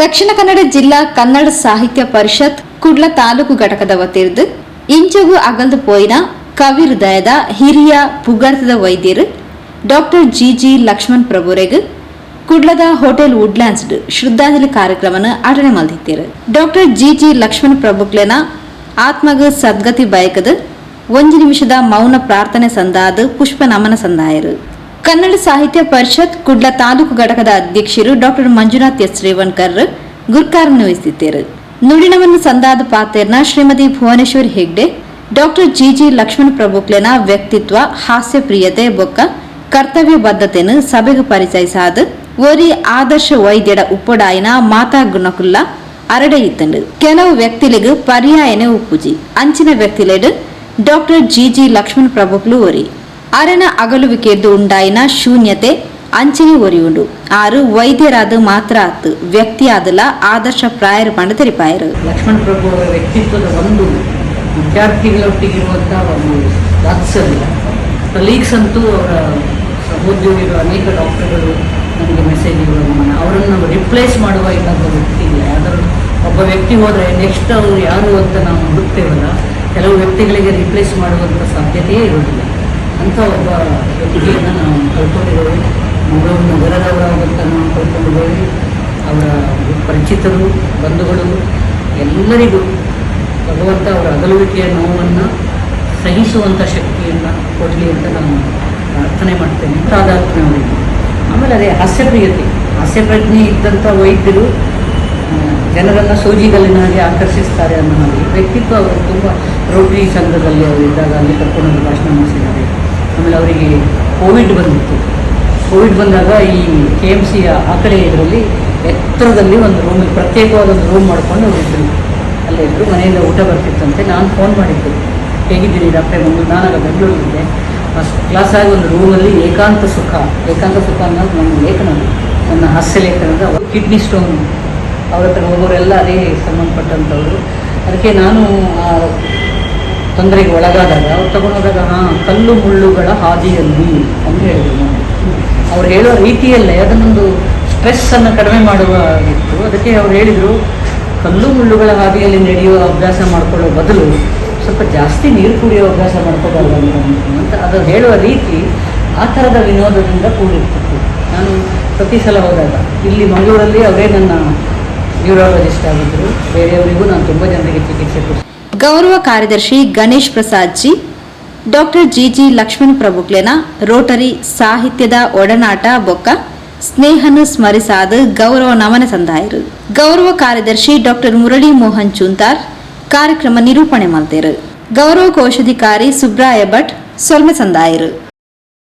ದಕ್ಷಿಣ ಕನ್ನಡ ಜಿಲ್ಲಾ ಕನ್ನಡ ಸಾಹಿತ್ಯ ಪರಿಷತ್ ಕುಡ್ಲ ತಾಲೂಕು ಘಟಕದ ವತಿರ್ದು ಇಂಚಗು ಅಗಲ್ದು ಪೋಯಿನ ಕವಿ ಹೃದಯದ ಹಿರಿಯ ಪುಗಾರ್ಥದ ವೈದ್ಯರು ಡಾಕ್ಟರ್ ಜಿಜಿ ಲಕ್ಷ್ಮಣ್ ಪ್ರಭುರೆಗ್ ಕುಡ್ಲದ ಹೋಟೆಲ್ ವುಡ್ಲ್ಯಾಂಡ್ಸ್ ಶ್ರದ್ಧಾಂಜಲಿ ಕಾರ್ಯಕ್ರಮನ ಅಟನೆ ಮಲ್ದಿತ್ತೇರು. ಡಾಕ್ಟರ್ ಜಿಜಿ ಲಕ್ಷ್ಮಣ್ ಪ್ರಭುಕ್ಲೆನ ಆತ್ಮಗ ಸದ್ಗತಿ ಬಯಕದ 1 ನಿಮಿಷದ ಮೌನ ಪ್ರಾರ್ಥನೆ ಸಂದಾದ ಪುಷ್ಪ ನಮನ ಸಂದಾಯರು. ಕನ್ನಡ ಸಾಹಿತ್ಯ ಪರಿಷತ್ ಕುಡ್ಲ ತಾಲೂಕು ಘಟಕದ ಅಧ್ಯಕ್ಷರು ಡಾಕ್ಟರ್ ಮಂಜುನಾಥ್ ಎಸ್ ರೇವಣ್ಕರ್ ಗುರುಕಾರ್ಯ ವಹಿಸಿದ್ದರು. ನುಡಿನವನ್ನು ಸಂದಾದ ಪಾತೆರ್ನ ಶ್ರೀಮತಿ ಭುವನೇಶ್ವರಿ ಹೆಗ್ಡೆ ಡಾಕ್ಟರ್ ಜಿಜಿ ಲಕ್ಷ್ಮಣ್ ಪ್ರಭುಕ್ಲೆನ ವ್ಯಕ್ತಿತ್ವ ಹಾಸ್ಯ ಪ್ರಿಯತೆ ಬೊಕ್ಕ ಕರ್ತವ್ಯ ಬದ್ಧತೆಯನ್ನು ಸಭೆಗೆ ಪರಿಚಯಿಸಾದ ಒರಿ ಆದರ್ಶ ವೈದ್ಯರ ಉಪ್ಪುಡಾಯಿನ ಮಾತಾ ಗುಣಕುಲ್ಲ ಅರಡೆ ಇತ್ತಂಡು. ಕೆಲವು ವ್ಯಕ್ತಿಲಿಗೆ ಪರ್ಯಾಯನೆ ಉಪ್ಪುಜಿ ಅಂಚಿನ ವ್ಯಕ್ತಿಲೆಡ್ ಡಾಕ್ಟರ್ ಜಿಜಿ ಲಕ್ಷ್ಮಣ್ ಪ್ರಭುಕ್ಲು ಒರಿ ಅರನ ಅಗಲುವಿಕೆದ್ದು ಉಂಡಾಯಿನ ಶೂನ್ಯತೆ ಅಂಚನೆ ಒರಿಯುಂಡು. ಆರು ವೈದ್ಯರಾದ ಮಾತ್ರ ಆತು ವ್ಯಕ್ತಿ ಆದಲ ಆದರ್ಶ ಪ್ರಾಯರ ಪಂಡ ತೆರಿಪಾಯರು. ಲಕ್ಷ್ಮಣ್ ಪ್ರಭು ಅವರ ವ್ಯಕ್ತಿತ್ವದ ಒಂದು ವಿದ್ಯಾರ್ಥಿಗಳೊಟ್ಟಿಗಿರುವಂತಹ ಒಂದು ವಾತ್ಸಲ್ಯ. ಕಲೀಗ್ಸ್ ಅಂತೂ ಅವರ ಸಹೋದ್ಯೋಗಿಗಳು ಅನೇಕ ಡಾಕ್ಟರ್ಗಳು ನನಗೆ ಮೆಸೇಜ್ಗಳು ಅವರನ್ನು ರಿಪ್ಲೇಸ್ ಮಾಡುವ ಇನ್ನೊಬ್ಬ ವ್ಯಕ್ತಿ ಇಲ್ಲ. ಯಾವ್ದಾದ್ರು ಒಬ್ಬ ವ್ಯಕ್ತಿ ಹೋದರೆ ನೆಕ್ಸ್ಟ್ ಅವರು ಯಾರು ಅಂತ ನಾವು ಹುಡುಕ್ತೇವಲ್ಲ, ಕೆಲವು ವ್ಯಕ್ತಿಗಳಿಗೆ ರಿಪ್ಲೇಸ್ ಮಾಡುವಂಥ ಸಾಧ್ಯತೆಯೇ ಇರೋದಿಲ್ಲ. ಅಂಥ ಒಬ್ಬ ವ್ಯಕ್ತಿಯನ್ನು ನಾವು ಕಳ್ಕೊಂಡಿದ್ದೇವೆ. ಮಂಗಳೂರು ನಗರದವರಾದಂಥ ನಾವು ಕಳ್ಕೊಂಡಿದ್ದೇವೆ. ಅವರ ಪರಿಚಿತರು, ಬಂಧುಗಳು ಎಲ್ಲರಿಗೂ ಭಗವಂತ ಅವರ ಅಗಲುವಿಕೆಯ ನೋವನ್ನು ಸಹಿಸುವಂಥ ಶಕ್ತಿಯನ್ನು ಕೊಡಲಿ ಅಂತ ನಾನು ಪ್ರಾರ್ಥನೆ ಮಾಡ್ತೇನೆ. ತಾದಾತ್ಮ್ಯ ಅವರಿಗೆ. ಆಮೇಲೆ ಅದೇ ಹಾಸ್ಯಪ್ರಜ್ಞೆ ಇದ್ದಂಥ ವೈದ್ಯರು ಜನರನ್ನು ಸೋಜಿಗಲ್ಲಿನ ಹಾಗೆ ಆಕರ್ಷಿಸ್ತಾರೆ ಅನ್ನೋ ಹಾಗೆ ವ್ಯಕ್ತಿತ್ವ ಅವರು ತುಂಬ ರೋಟರಿ ಸಂಘದಲ್ಲಿ ಅವರು ಇದ್ದಾಗ ಅಲ್ಲಿ ಕರ್ಕೊಂಡು ಭಾಷಣ ಮಾಡಿಸಿದ್ದಾರೆ. ಆಮೇಲೆ ಅವರಿಗೆ ಕೋವಿಡ್ ಬಂದಿತ್ತು. ಕೋವಿಡ್ ಬಂದಾಗ ಈ KMC ಆ ಕಡೆ ಇದರಲ್ಲಿ ಎತ್ತರದಲ್ಲಿ ಒಂದು ರೂಮಿಗೆ ಪ್ರತ್ಯೇಕವಾದ ಒಂದು ರೂಮ್ ಮಾಡ್ಕೊಂಡು ಅವರಿದ್ದರು. ಅಲ್ಲೇ ಇದ್ದರು. ಮನೆಯಿಂದ ಊಟ ಬರ್ತಿತ್ತಂತೆ. ನಾನು ಫೋನ್ ಮಾಡಿದ್ದೆ, ಹೇಗಿದ್ದೀನಿ ಡಾಕ್ಟರ್ ನಾನಾಗ ಬೆಂಗಳೂರಿದ್ದೆ. ಫಸ್ಟ್ ಕ್ಲಾಸಾಗಿ ಒಂದು ರೂಮಲ್ಲಿ ಏಕಾಂತ ಸುಖ ಅನ್ನೋದು ನನ್ನ ಲೇಖನ, ನನ್ನ ಹಾಸ್ಯ ಲೇಖನದ ಕಿಡ್ನಿ ಸ್ಟೋನ್ ಅವ್ರ ಹತ್ರ ಹೋಗೋರೆಲ್ಲ ಅದೇ ಸಂಬಂಧಪಟ್ಟಂಥವ್ರು. ಅದಕ್ಕೆ ನಾನು ಆ ತೊಂದರೆಗೆ ಒಳಗಾದಾಗ ಅವ್ರು ತಗೊಂಡೋದಾಗ ಕಲ್ಲು ಮುಳ್ಳುಗಳ ಹಾದಿಯಲ್ಲಿ ಅಂತ ಹೇಳಿದ್ರು. ಅವ್ರು ಹೇಳೋ ರೀತಿಯಲ್ಲೇ ಅದನ್ನೊಂದು ಸ್ಟ್ರೆಸ್ಸನ್ನು ಕಡಿಮೆ ಮಾಡುವ ಇತ್ತು. ಅದಕ್ಕೆ ಅವ್ರು ಹೇಳಿದರು, ಕಲ್ಲು ಮುಳ್ಳುಗಳ ಹಾದಿಯಲ್ಲಿ ನಡೆಯುವ ಅಭ್ಯಾಸ ಮಾಡಿಕೊಳ್ಳೋ ಬದಲು ಸ್ವಲ್ಪ ಜಾಸ್ತಿ ನೀರು ಕುಡಿಯೋ ಅಭ್ಯಾಸ ಮಾಡ್ಕೋಬಾರ್ದು ಅಂತ ಅದು ಹೇಳುವ ರೀತಿ ಆ ಥರದ ವಿನೋದದಿಂದ ಕೂಡಿರ್ತಿತ್ತು. ನಾನು ಪ್ರತಿ ಸಲ ಹೋದಾಗ ಇಲ್ಲಿ ಮಂಗಳೂರಲ್ಲಿ ಅವರೇ ನನ್ನ ನ್ಯೂರಾಲಜಿಸ್ಟ್ ಆಗಿದ್ದರು. ಬೇರೆಯವರಿಗೂ ನಾನು ತುಂಬ ಜನರಿಗೆ ಚಿಕಿತ್ಸೆ ಕೊಡಿಸಿ. ಗೌರವ ಕಾರ್ಯದರ್ಶಿ Ganesh Prasad G doctor G ಲಕ್ಷ್ಮಣ್ ಪ್ರಭುಕ್ಲೆನ ರೋಟರಿ ಸಾಹಿತ್ಯದ ಒಡನಾಟ ಬೊಕ್ಕ ಸ್ನೇಹನು ಸ್ಮರಿಸಾದ ಗೌರವ ನಮನ ಸಂದಾಯರು. ಗೌರವ ಕಾರ್ಯದರ್ಶಿ ಡಾಕ್ಟರ್ ಮುರಳಿ ಮೋಹನ್ ಚುಂತಾರ್ ಕಾರ್ಯಕ್ರಮ ನಿರೂಪಣೆ ಮಾಡ್ತಾರೆ. ಗೌರವ ಕೋಶಾಧಿಕಾರಿ ಸುಬ್ರಾಯ ಭಟ್ ಸೊಲ್ಮೆ ಸಂದಾಯರು.